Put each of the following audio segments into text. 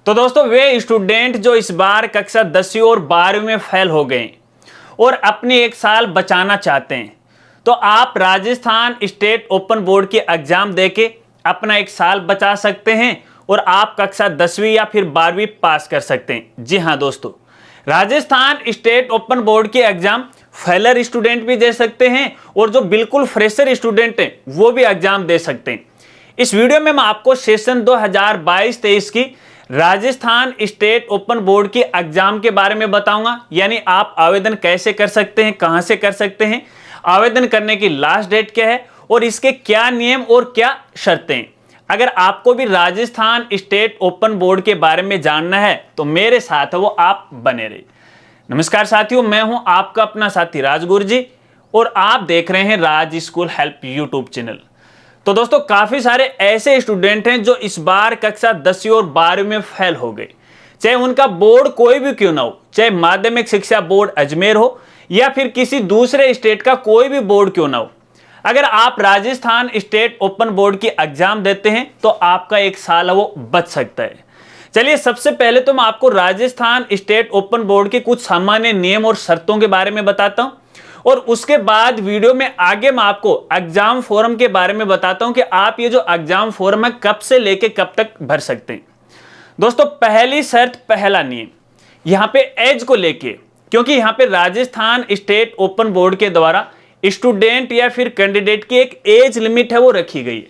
तो दोस्तों वे स्टूडेंट जो इस बार कक्षा 10वीं और 12वीं में फेल हो गए और अपनी एक साल बचाना चाहते हैं, तो आप राजस्थान स्टेट ओपन बोर्ड के एग्जाम देके अपना एक साल बचा सकते हैं और आप कक्षा 10वीं या फिर 12वीं पास कर सकते हैं। जी हाँ दोस्तों, राजस्थान स्टेट ओपन बोर्ड के एग्जाम फेलर स्टूडेंट भी दे सकते हैं और जो बिल्कुल फ्रेशर स्टूडेंट हैं वो भी एग्जाम दे सकते हैं। इस वीडियो में मैं आपको सेशन 2022-23 की राजस्थान स्टेट ओपन बोर्ड के एग्जाम के बारे में बताऊंगा, यानी आप आवेदन कैसे कर सकते हैं, कहां से कर सकते हैं, आवेदन करने की लास्ट डेट क्या है और इसके क्या नियम और क्या शर्तें हैं। अगर आपको भी राजस्थान स्टेट ओपन बोर्ड के बारे में जानना है तो मेरे साथ वो आप बने रहिए। नमस्कार साथियों, मैं हूं आपका अपना साथी राजगुरु जी और आप देख रहे हैं राज स्कूल हेल्प यूट्यूब चैनल। तो दोस्तों काफी सारे ऐसे स्टूडेंट हैं जो इस बार कक्षा 10वीं और 12वीं में फेल हो गए, चाहे उनका बोर्ड कोई भी क्यों ना हो, चाहे माध्यमिक शिक्षा बोर्ड अजमेर हो या फिर किसी दूसरे स्टेट का कोई भी बोर्ड क्यों ना हो। अगर आप राजस्थान स्टेट ओपन बोर्ड की एग्जाम देते हैं तो आपका एक साल वो बच सकता है। चलिए सबसे पहले तो मैं आपको राजस्थान स्टेट ओपन बोर्ड के कुछ सामान्य नियम और शर्तों के बारे में बताता हूं और उसके बाद वीडियो में आगे मैं आपको एग्जाम फॉर्म के बारे में बताता हूं कि आप ये जो एग्जाम फॉर्म है कब से लेके कब तक भर सकते हैं। दोस्तों पहली शर्त, पहला नियम यहां पे एज को लेके, क्योंकि यहां पे राजस्थान स्टेट ओपन बोर्ड के द्वारा स्टूडेंट या फिर कैंडिडेट की एक एज लिमिट है वो रखी गई है।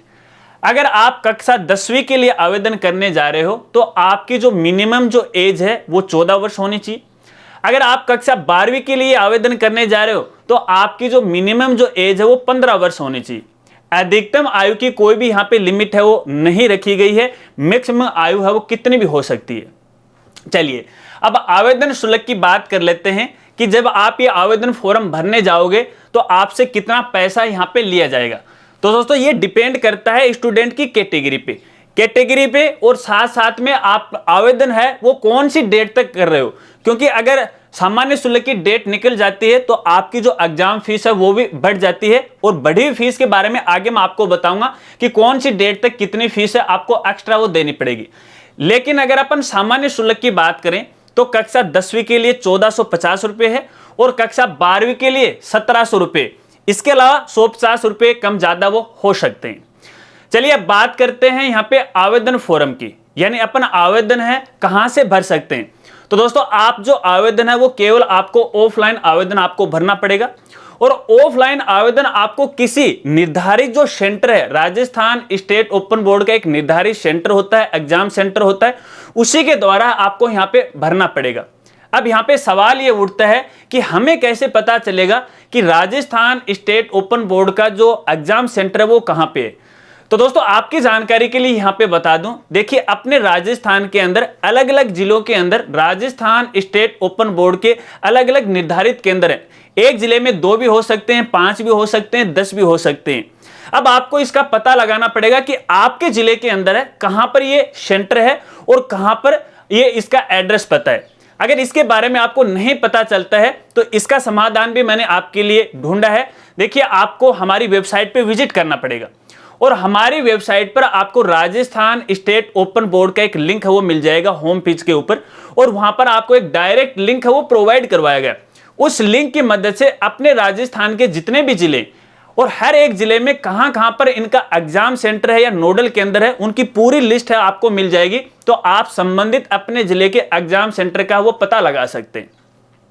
अगर आप कक्षा 10वीं के लिए आवेदन करने जा रहे हो तो आपकी जो मिनिमम जो एज है वो 14 वर्ष होनी चाहिए। अगर आप कक्षा 12वीं के लिए आवेदन करने जा रहे हो तो आपकी जो मिनिमम जो एज है वो 15 वर्ष होनी चाहिए। अधिकतम आयु की कोई भी यहाँ पे लिमिट है वो नहीं रखी गई है, मैक्सिमम आयु है वो कितनी भी हो सकती है। चलिए अब आवेदन शुल्क की बात कर लेते हैं कि जब आप ये आवेदन फॉर्म भरने जाओगे तो आपसे कितना पैसा यहाँ पे लिया जाएगा। तो दोस्तों ये डिपेंड करता है स्टूडेंट की कैटेगरी पे और साथ साथ में आप आवेदन है वो कौन सी डेट तक कर रहे हो, क्योंकि अगर सामान्य शुल्क की डेट निकल जाती है तो आपकी जो एग्जाम फीस है वो भी बढ़ जाती है और बढ़ी हुई फीस के बारे में आगे मैं आपको बताऊंगा कि कौन सी डेट तक कितनी फीस है आपको एक्स्ट्रा वो देनी पड़ेगी। लेकिन अगर अपन सामान्य शुल्क की बात करें तो कक्षा 10वीं के लिए 1450 रुपए है और कक्षा 12वीं के लिए 1700 रुपए, इसके अलावा 150 रुपए कम ज्यादा वो हो सकते हैं। चलिए अब बात करते हैं यहाँ पे आवेदन फॉर्म की, यानी अपन आवेदन है कहां से भर सकते हैं। तो दोस्तों आप जो आवेदन है वो केवल आपको ऑफलाइन आवेदन आपको भरना पड़ेगा और ऑफलाइन आवेदन आपको किसी निर्धारित जो सेंटर है, राजस्थान स्टेट ओपन बोर्ड का एक निर्धारित सेंटर होता है, एग्जाम सेंटर होता है, उसी के द्वारा आपको यहाँ पे भरना पड़ेगा। अब यहाँ पे सवाल ये उठता है कि हमें कैसे पता चलेगा कि राजस्थान स्टेट ओपन बोर्ड का जो एग्जाम सेंटर है वो कहाँ पे है। तो दोस्तों आपकी जानकारी के लिए यहाँ पे बता दूं, देखिए अपने राजस्थान के अंदर अलग अलग जिलों के अंदर राजस्थान स्टेट ओपन बोर्ड के अलग अलग निर्धारित केंद्र हैं। एक जिले में 2 भी हो सकते हैं, 5 भी हो सकते हैं, 10 भी हो सकते हैं। अब आपको इसका पता लगाना पड़ेगा कि आपके जिले के अंदर है कहां पर ये सेंटर है और कहां पर ये इसका एड्रेस पता है। अगर इसके बारे में आपको नहीं पता चलता है तो इसका समाधान भी मैंने आपके लिए ढूंढा है। देखिए आपको हमारी वेबसाइट पे विजिट करना पड़ेगा और हमारी वेबसाइट पर आपको राजस्थान स्टेट ओपन बोर्ड का एक लिंक है वो मिल जाएगा होम पेज के ऊपर और वहां पर आपको एक डायरेक्ट लिंक है वो प्रोवाइड करवाया गया। उस लिंक की मदद से अपने राजस्थान के जितने भी जिले और हर एक जिले में कहां पर इनका एग्जाम सेंटर है या नोडल केंद्र है उनकी पूरी लिस्ट है आपको मिल जाएगी, तो आप संबंधित अपने जिले के एग्जाम सेंटर का वो पता लगा सकते हैं।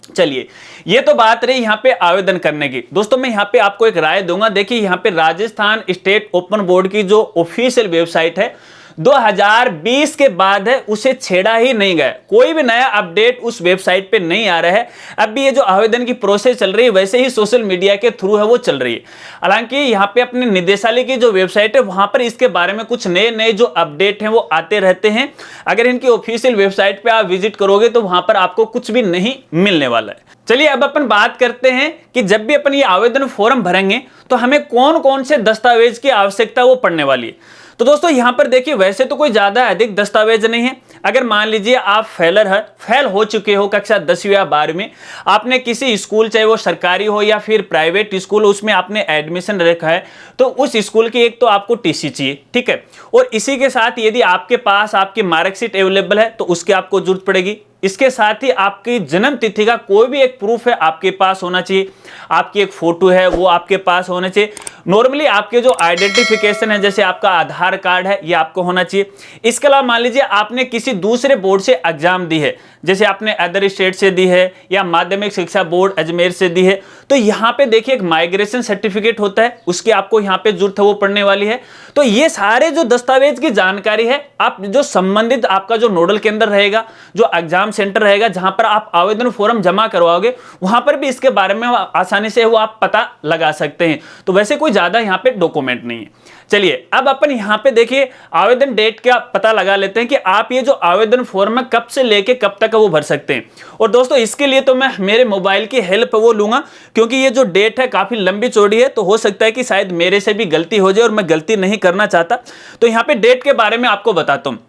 चलिए ये तो बात रही यहाँ पे आवेदन करने की। दोस्तों मैं यहाँ पे आपको एक राय दूंगा, देखिए यहाँ पे राजस्थान स्टेट ओपन बोर्ड की जो ऑफिशियल वेबसाइट है 2020 के बाद है उसे छेड़ा ही नहीं गया, कोई भी नया अपडेट उस वेबसाइट पे नहीं आ रहा है। अब भी ये जो आवेदन की प्रोसेस चल रही है वैसे ही सोशल मीडिया के थ्रू है वो चल रही है। हालांकि यहाँ पे अपने निदेशालय की जो वेबसाइट है वहां पर इसके बारे में कुछ नए जो अपडेट हैं वो आते रहते हैं। अगर इनकी ऑफिशियल वेबसाइट पे आप विजिट करोगे तो वहां पर आपको कुछ भी नहीं मिलने वाला है। चलिए अब अपन बात करते हैं कि जब भी अपन ये आवेदन फॉर्म भरेंगे तो हमें कौन कौन से दस्तावेज की आवश्यकता वो पड़ने वाली है। तो दोस्तों यहां पर देखिए वैसे तो कोई ज्यादा अधिक दस्तावेज नहीं है। अगर मान लीजिए आप फेल हो चुके हो कक्षा 10वीं या 12वीं में, आपने किसी स्कूल, चाहे वो सरकारी हो या फिर प्राइवेट स्कूल, उसमें आपने एडमिशन रखा है, तो उस स्कूल की एक तो आपको टीसी चाहिए, ठीक है। और इसी के साथ यदि आपके पास आपकी मार्कशीट अवेलेबल है तो उसकी आपको जरूरत पड़ेगी। इसके साथ ही आपकी जन्म तिथि का कोई भी एक प्रूफ है आपके पास होना चाहिए, आपकी एक फोटो है वो आपके पास होना चाहिए। नॉर्मली आपके जो आइडेंटिफिकेशन है, जैसे आपका आधार कार्ड है, ये आपको होना चाहिए। इसके अलावा मान लीजिए आपने किसी दूसरे बोर्ड से एग्जाम दी है, जैसे आपने अदर स्टेट से दी है या माध्यमिक शिक्षा बोर्ड अजमेर से दी है, तो यहाँ पे देखिए एक माइग्रेशन सर्टिफिकेट होता है, उसकी आपको यहाँ पे जरूरत है, वो पढ़ने वाली है। तो ये सारे जो दस्तावेज की जानकारी है, आप जो संबंधित आपका जो नोडल केंद्र रहेगा, जो एग्जाम सेंटर रहेगा, जहां पर आप आवेदन फॉर्म जमा करवाओगे, वहां पर भी इसके बारे में आसानी से वो आप पता लगा सकते हैं। तो वैसे कोई ज्यादा यहाँ पे डॉक्यूमेंट नहीं है। चलिए अब अपन यहाँ पे देखिए आवेदन डेट का पता लगा लेते हैं कि आप ये जो आवेदन फॉर्म है कब से लेके कब तक वो भर सकते हैं। और दोस्तों इसके लिए तो मैं मेरे मोबाइल की हेल्प वो लूंगा, क्योंकि ये जो डेट है काफी लंबी चौड़ी है, तो हो सकता है कि शायद मेरे से भी गलती हो जाए और मैं गलती नहीं करना चाहता। तो यहाँ पे डेट के बारे में आपको बताता हूँ।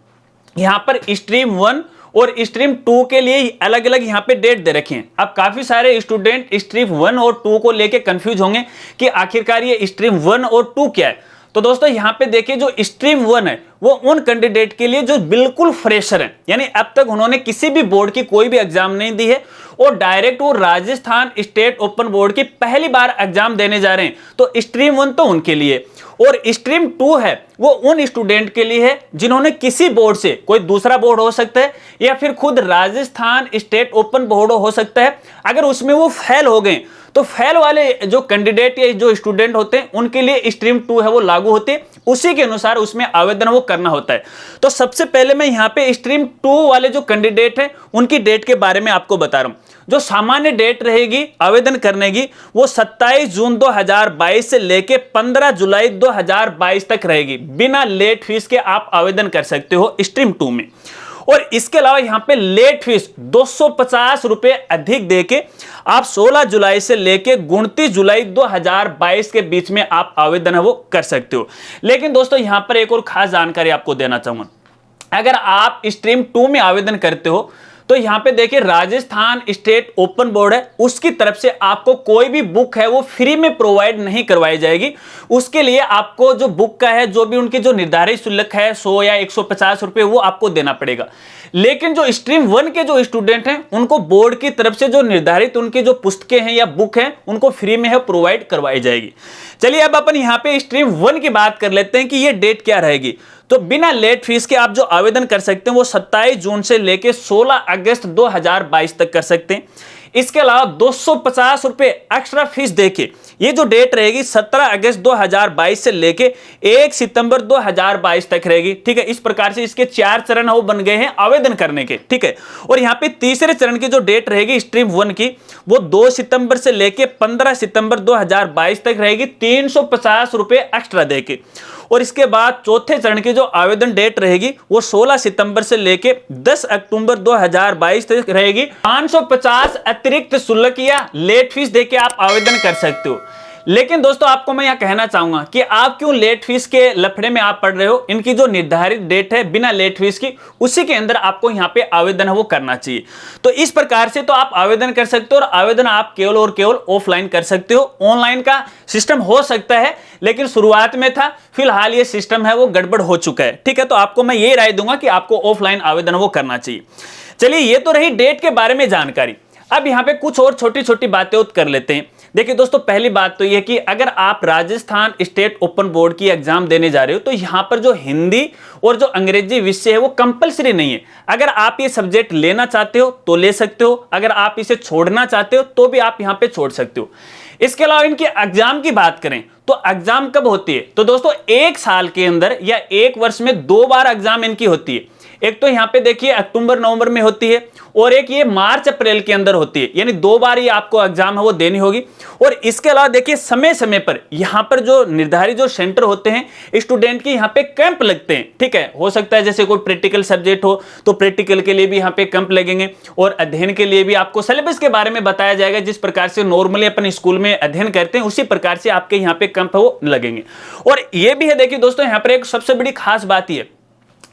यहाँ पर स्ट्रीम 1 और स्ट्रीम 2 के लिए अलग अलग यहाँ पे डेट दे रखे हैं। अब काफी सारे स्टूडेंट स्ट्रीम 1 और 2 को लेके कंफ्यूज होंगे कि आखिरकार ये स्ट्रीम 1 और 2 क्या है। तो दोस्तों यहाँ पे देखिए जो स्ट्रीम 1 है वो उन कैंडिडेट के लिए जो बिल्कुल फ्रेशर है, यानी अब तक उन्होंने किसी भी बोर्ड की कोई भी एग्जाम नहीं दी है और डायरेक्ट वो राजस्थान स्टेट ओपन बोर्ड की पहली बार एग्जाम देने जा रहे हैं, तो स्ट्रीम 1 तो उनके लिए। और स्ट्रीम 2 है वो उन स्टूडेंट के लिए है जिन्होंने किसी बोर्ड से, कोई दूसरा बोर्ड हो सकता है या फिर खुद राजस्थान स्टेट ओपन बोर्ड हो सकता है, अगर उसमें वो फेल हो गए तो फेल वाले जो कैंडिडेट या जो स्टूडेंट होते हैं उनके लिए स्ट्रीम 2 है वो लागू होती है, उसी के अनुसार उसमें आवेदन वो करना होता है। तो सबसे पहले मैं यहाँ पे स्ट्रीम 2 वाले जो कैंडिडेट हैं उनकी डेट के बारे में आपको बता रहा हूं। जो सामान्य डेट रहेगी आवेदन करने की वो 27 जून 2022 से लेके 15 जुलाई 2022 तक रहेगी। बिना लेट फीस के आप आवेदन कर सकते हो स्ट्रीम 2 में। और इसके अलावा यहां पे लेट फीस 250 रुपए अधिक देके आप 16 जुलाई से लेके 29 जुलाई 2022 के बीच में आप आवेदन है वो कर सकते हो। लेकिन दोस्तों यहां पर एक और खास जानकारी आपको देना चाहूंगा, अगर आप स्ट्रीम 2 में आवेदन करते हो तो यहां पे देखिए राजस्थान स्टेट ओपन बोर्ड है, उसकी तरफ से आपको कोई भी बुक है वो फ्री में प्रोवाइड नहीं करवाई जाएगी। उसके लिए आपको जो बुक का है, जो भी उनकी जो निर्धारित शुल्क है 100 या 150 रुपए, वो आपको देना पड़ेगा। लेकिन जो स्ट्रीम 1 के जो स्टूडेंट हैं उनको बोर्ड की तरफ से जो निर्धारित उनकी जो पुस्तकें हैं या बुक हैं उनको फ्री में है प्रोवाइड करवाई जाएगी। चलिए अब अपन यहाँ पे स्ट्रीम 1 की बात कर लेते हैं कि ये डेट क्या रहेगी। तो बिना लेट फीस के आप जो आवेदन कर सकते हैं वो 27 जून से लेके 16 अगस्त 2022 तक कर सकते हैं। इसके अलावा 250 रुपए एक्स्ट्रा फीस देके ये जो डेट रहेगी 17 अगस्त 2022 से लेके 1 सितंबर 2022 तक रहेगी। ठीक है, इस प्रकार से इसके 4 चरण वो बन गए हैं आवेदन करने के। ठीक है, और यहाँ पे तीसरे चरण की जो डेट रहेगी स्ट्रीम 1 की वो 2 सितंबर से लेके 15 सितंबर 2022 तक रहेगी, 350 रुपए एक्स्ट्रा देके। और इसके बाद चौथे चरण की जो आवेदन डेट रहेगी वो 16 सितंबर से लेके 10 अक्टूबर 2022 तक रहेगी। 550 अतिरिक्त शुल्क या लेट फीस देके आप आवेदन कर सकते हो। लेकिन दोस्तों आपको मैं यह कहना चाहूंगा कि आप क्यों लेट फीस के लफड़े में आप पढ़ रहे हो। इनकी जो निर्धारित डेट है बिना लेट फीस की, उसी के अंदर आपको यहाँ पे आवेदन है वो करना चाहिए। तो इस प्रकार से तो आप आवेदन कर सकते हो और आवेदन आप केवल और केवल ऑफलाइन कर सकते हो। ऑनलाइन का सिस्टम हो सकता है लेकिन शुरुआत में था, फिलहाल ये सिस्टम है वो गड़बड़ हो चुका है। ठीक है, तो आपको मैं ये राय दूंगा कि आपको ऑफलाइन आवेदन वो करना चाहिए। चलिए ये तो रही डेट के बारे में जानकारी। अब यहाँ पे कुछ और छोटी छोटी बातें कर लेते हैं। देखिए दोस्तों, पहली बात तो यह कि अगर आप राजस्थान स्टेट ओपन बोर्ड की एग्जाम देने जा रहे हो तो यहाँ पर जो हिंदी और जो अंग्रेजी विषय है वो कंपलसरी नहीं है। अगर आप ये सब्जेक्ट लेना चाहते हो तो ले सकते हो, अगर आप इसे छोड़ना चाहते हो तो भी आप यहाँ पे छोड़ सकते हो। इसके अलावा इनके एग्जाम की बात करें तो एग्जाम कब होती है, तो दोस्तों 1 साल के अंदर या 1 वर्ष में 2 बार एग्जाम इनकी होती है। एक तो यहाँ पे देखिए अक्टूबर नवंबर में होती है और एक ये मार्च अप्रैल के अंदर होती है, यानी 2 बार ये आपको एग्जाम है वो देनी होगी। और इसके अलावा देखिए समय समय पर यहाँ पर जो निर्धारित जो सेंटर होते हैं स्टूडेंट के यहाँ पे कैंप लगते हैं। ठीक है, हो सकता है जैसे कोई प्रैक्टिकल सब्जेक्ट हो तो प्रैक्टिकल के लिए भी यहाँ पे कैंप लगेंगे और अध्ययन के लिए भी आपको सिलेबस के बारे में बताया जाएगा। जिस प्रकार से नॉर्मली अपन स्कूल में अध्ययन करते हैं उसी प्रकार से आपके यहाँ पे कैंप है वो लगेंगे। और ये भी है देखिए दोस्तों, यहाँ पर एक सबसे बड़ी खास बात ये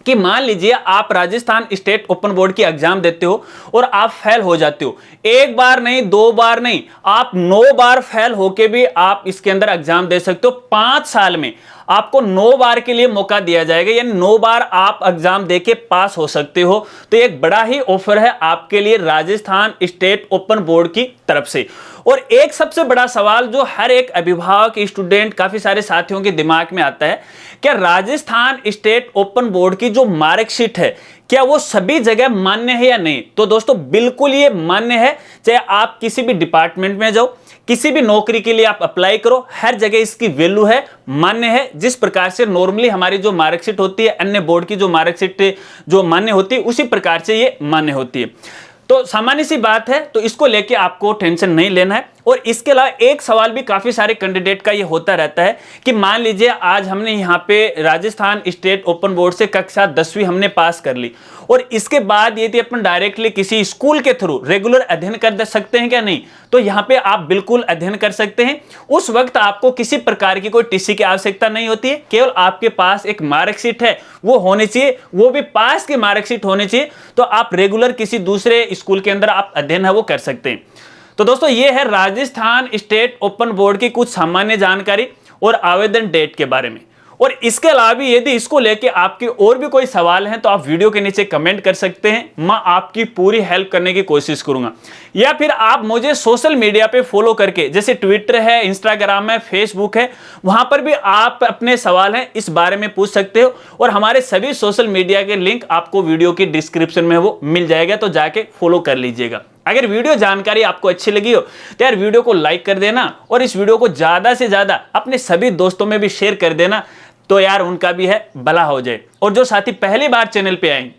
कि मान लीजिए आप राजस्थान स्टेट ओपन बोर्ड की एग्जाम देते हो और आप फेल हो जाते हो, एक बार नहीं, दो बार नहीं, आप 9 बार फेल होके भी आप इसके अंदर एग्जाम दे सकते हो। 5 साल में आपको 9 बार के लिए मौका दिया जाएगा, यानी 9 बार आप एग्जाम देके पास हो सकते हो। तो एक बड़ा ही ऑफर है आपके लिए राजस्थान स्टेट ओपन बोर्ड की तरफ से। और एक सबसे बड़ा सवाल जो हर एक अभिभावक, स्टूडेंट, काफी सारे साथियों के दिमाग में आता है, क्या राजस्थान स्टेट ओपन बोर्ड की जो मार्कशीट है क्या वो सभी जगह मान्य है या नहीं? तो दोस्तों बिल्कुल ये मान्य है। चाहे आप किसी भी डिपार्टमेंट में जाओ, किसी भी नौकरी के लिए आप अप्लाई करो, हर जगह इसकी वैल्यू है, मान्य है। जिस प्रकार से नॉर्मली हमारी जो मार्कशीट होती है, अन्य बोर्ड की जो मार्कशीट जो मान्य होती है, उसी प्रकार से ये मान्य होती है। तो सामान्य सी बात है, तो इसको लेके आपको टेंशन नहीं लेना है। और इसके अलावा एक सवाल भी काफी सारे कैंडिडेट का ये होता रहता है कि मान लीजिए आज हमने यहाँ पे राजस्थान स्टेट ओपन बोर्ड से कक्षा 10वीं हमने पास कर ली और इसके बाद यदि अपन डायरेक्टली किसी स्कूल के थ्रू रेगुलर अध्ययन कर सकते हैं क्या? नहीं। तो यहाँ पे आप बिल्कुल अध्ययन कर सकते हैं। उस वक्त आपको किसी प्रकार की कोई टीसी की आवश्यकता नहीं होती है, केवल आपके पास एक मार्कशीट है वो होनी चाहिए, वो भी पास की मार्कशीट होनी चाहिए। तो आप रेगुलर किसी दूसरे स्कूल के अंदर आप अध्ययन है वो कर सकते हैं। तो दोस्तों ये है राजस्थान स्टेट ओपन बोर्ड की कुछ सामान्य जानकारी और आवेदन डेट के बारे में। और इसके अलावा भी यदि इसको लेके आपके और भी कोई सवाल हैं तो आप वीडियो के नीचे कमेंट कर सकते हैं, मैं आपकी पूरी हेल्प करने की कोशिश करूंगा। या फिर आप मुझे सोशल मीडिया पे फॉलो करके, जैसे ट्विटर है, इंस्टाग्राम है, फेसबुक है, वहां पर भी आप अपने सवाल हैं इस बारे में पूछ सकते हो। और हमारे सभी सोशल मीडिया के लिंक आपको वीडियो की डिस्क्रिप्शन में वो मिल जाएगा, तो जाके फॉलो कर लीजिएगा। अगर वीडियो जानकारी आपको अच्छी लगी हो तो यार वीडियो को लाइक कर देना और इस वीडियो को ज्यादा से ज्यादा अपने सभी दोस्तों में भी शेयर कर देना, तो यार उनका भी है भला हो जाए। और जो साथी पहली बार चैनल पे आए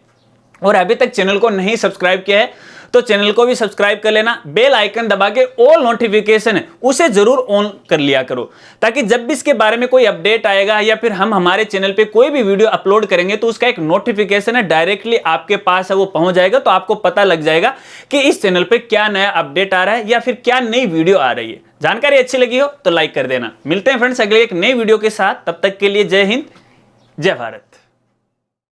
और अभी तक चैनल को नहीं सब्सक्राइब किया है तो चैनल को भी सब्सक्राइब कर लेना, बेल आइकन दबा के ऑल नोटिफिकेशन है उसे जरूर ऑन कर लिया करो, ताकि जब भी इसके बारे में कोई अपडेट आएगा या फिर हम हमारे चैनल पे कोई भी वीडियो अपलोड करेंगे तो उसका एक नोटिफिकेशन है डायरेक्टली आपके पास है वो पहुंच जाएगा। तो आपको पता लग जाएगा कि इस चैनल पे क्या नया अपडेट आ रहा है या फिर क्या नई वीडियो आ रही है। जानकारी अच्छी लगी हो तो लाइक कर देना। मिलते हैं फ्रेंड्स अगले एक नई वीडियो के साथ, तब तक के लिए जय हिंद, जय भारत।